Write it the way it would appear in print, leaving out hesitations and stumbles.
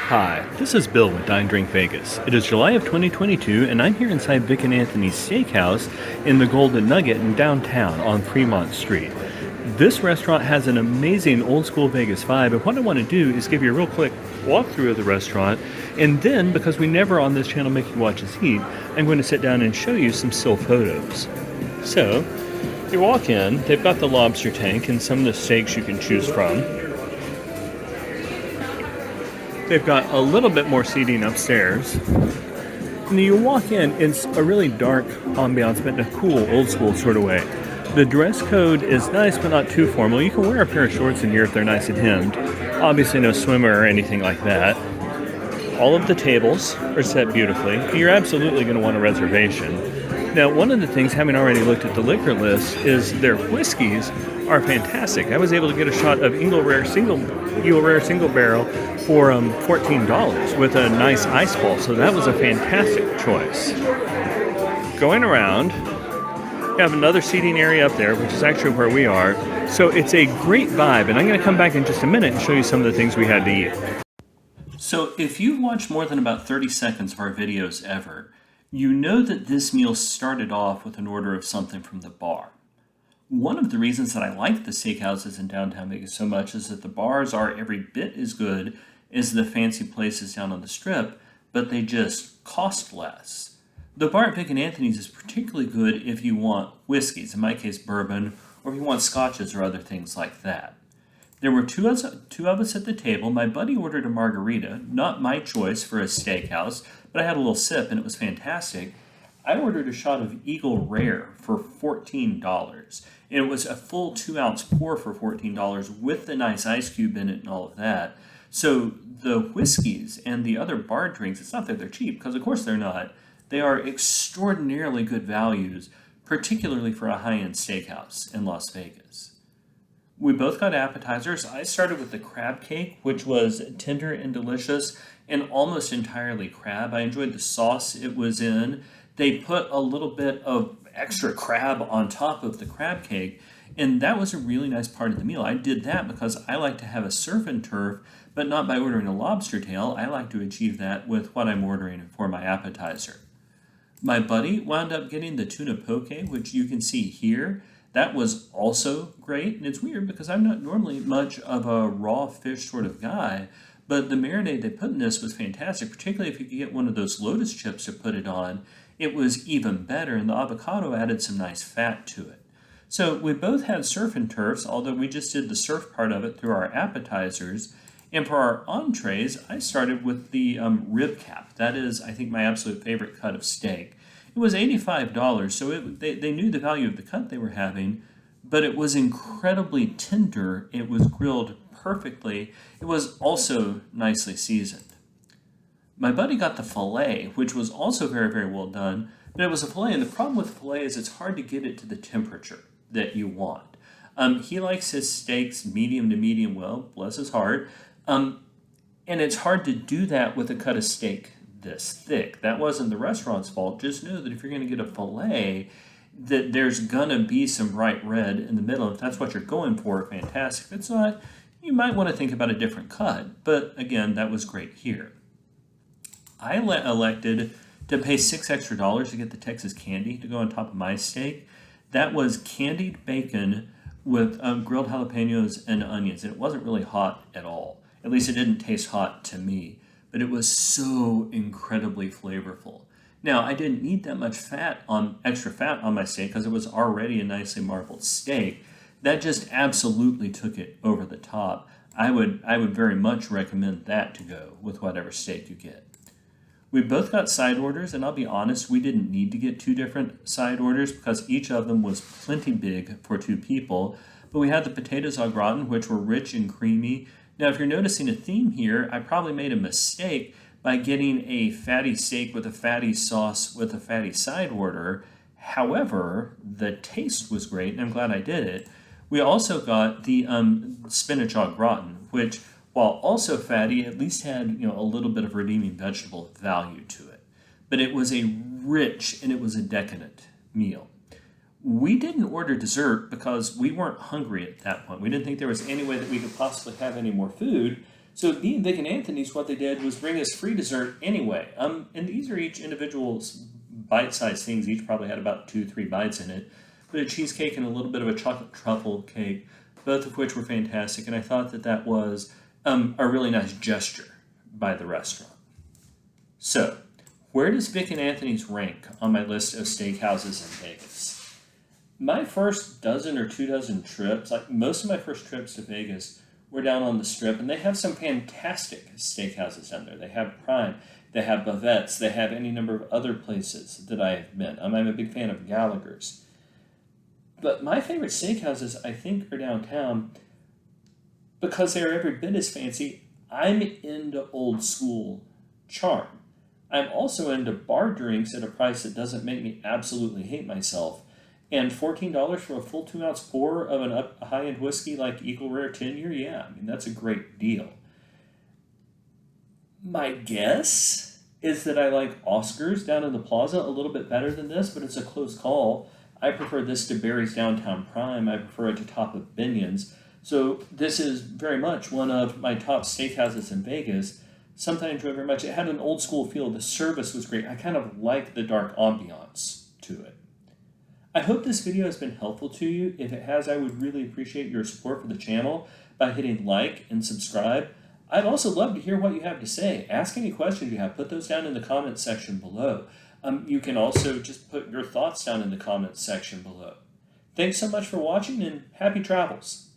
Hi, this is Bill with Dine Drink Vegas. It is July of 2022, and I'm here inside Vic and Anthony's Steakhouse in the Golden Nugget in downtown on Fremont Street. This restaurant has an amazing old school Vegas vibe, and what I want to do is give you a real quick walkthrough of the restaurant, and then, because we never on this channel make you watch us eat, I'm going to sit down and show you some still photos. So, you walk in, they've got the lobster tank and some of the steaks you can choose from. They've got a little bit more seating upstairs. And you walk in, it's a really dark ambiance, but in a cool, old school sort of way. The dress code is nice, but not too formal. You can wear a pair of shorts in here if they're nice and hemmed. Obviously no swimmer or anything like that. All of the tables are set beautifully. You're absolutely going to want a reservation. Now, one of the things, having already looked at the liquor list, is their whiskeys are fantastic. I was able to get a shot of Eagle Rare Single Barrel for $14 with a nice ice ball, so that was a fantastic choice. Going around, we have another seating area up there, which is actually where we are. So it's a great vibe, and I'm going to come back in just a minute and show you some of the things we had to eat. So if you've watched more than about 30 seconds of our videos ever, you know that this meal started off with an order of something from the bar. One of the reasons that I like the steakhouses in downtown Vegas so much is that the bars are every bit as good as the fancy places down on the strip, but they just cost less. The bar at Vic and Anthony's is particularly good if you want whiskeys, in my case bourbon, or if you want scotches or other things like that. There were two of us at the table. My buddy ordered a margarita, not my choice for a steakhouse, but I had a little sip and it was fantastic. I ordered a shot of Eagle Rare for $14. And it was a full 2-ounce pour for $14 with the nice ice cube in it and all of that. So the whiskeys and the other bar drinks, it's not that they're cheap, because of course they're not. They are extraordinarily good values, particularly for a high-end steakhouse in Las Vegas. We both got appetizers. I started with the crab cake, which was tender and delicious and almost entirely crab. I enjoyed the sauce it was in. They put a little bit of extra crab on top of the crab cake, and that was a really nice part of the meal. I did that because I like to have a surf and turf, but not by ordering a lobster tail. I like to achieve that with what I'm ordering for my appetizer. My buddy wound up getting the tuna poke, which you can see here. That was also great, and it's weird because I'm not normally much of a raw fish sort of guy, but the marinade they put in this was fantastic, particularly if you could get one of those lotus chips to put it on. It was even better, and the avocado added some nice fat to it. So we both had surf and turfs, although we just did the surf part of it through our appetizers. And for our entrees, I started with the rib cap. That is, I think, my absolute favorite cut of steak. It was $85, so they knew the value of the cut they were having, but it was incredibly tender. It was grilled perfectly. It was also nicely seasoned. My buddy got the filet, which was also very, very well done, but it was a filet, and the problem with the filet is it's hard to get it to the temperature that you want. He likes his steaks medium to medium well, bless his heart, and it's hard to do that with a cut of steak this thick. That wasn't the restaurant's fault. Just know that if you're going to get a filet, that there's going to be some bright red in the middle. If that's what you're going for, fantastic. If it's not, you might want to think about a different cut. But again, that was great here. I elected to pay $6 extra to get the Texas candy to go on top of my steak. That was candied bacon with grilled jalapenos and onions. And it wasn't really hot at all. At least it didn't taste hot to me. But it was so incredibly flavorful. Now, I didn't need that much extra fat on my steak because it was already a nicely marbled steak. That just absolutely took it over the top. I would very much recommend that to go with whatever steak you get. We both got side orders, and I'll be honest, we didn't need to get two different side orders because each of them was plenty big for two people. But we had the potatoes au gratin, which were rich and creamy. Now, if you're noticing a theme here, I probably made a mistake by getting a fatty steak with a fatty sauce with a fatty side order. However, the taste was great, and I'm glad I did it. We also got the spinach au gratin, which, while also fatty, at least had a little bit of redeeming vegetable value to it. But it was a rich and it was a decadent meal. We didn't order dessert because we weren't hungry at that point. We didn't think there was any way that we could possibly have any more food. So me and Vic and Anthony's, what they did was bring us free dessert anyway. And these are each individual bite-sized things. Each probably had about 2-3 bites in it. But a cheesecake and a little bit of a chocolate truffle cake, both of which were fantastic. And I thought that that was a really nice gesture by the restaurant. So, where does Vic and Anthony's rank on my list of steakhouses in Vegas? My first dozen or 2 dozen trips, like most of my first trips to Vegas, were down on the Strip, and they have some fantastic steakhouses down there. They have Prime, they have Bavette's, they have any number of other places that I have been. I'm a big fan of Gallagher's. But my favorite steakhouses, I think, are downtown because they are every bit as fancy. I'm into old school charm. I'm also into bar drinks at a price that doesn't make me absolutely hate myself. And $14 for a full 2-ounce pour of a high-end whiskey like Eagle Rare 10-year? Yeah, I mean, that's a great deal. My guess is that I like Oscar's down in the Plaza a little bit better than this, but it's a close call. I prefer this to Barry's Downtown Prime. I prefer it to Top of Binion's. So this is very much one of my top steakhouses in Vegas. Something I enjoyed very much. It had an old school feel. The service was great. I kind of like the dark ambiance to it. I hope this video has been helpful to you. If it has, I would really appreciate your support for the channel by hitting like and subscribe. I'd also love to hear what you have to say. Ask any questions you have. Put those down in the comments section below. You can also just put your thoughts down in the comments section below. Thanks so much for watching and happy travels.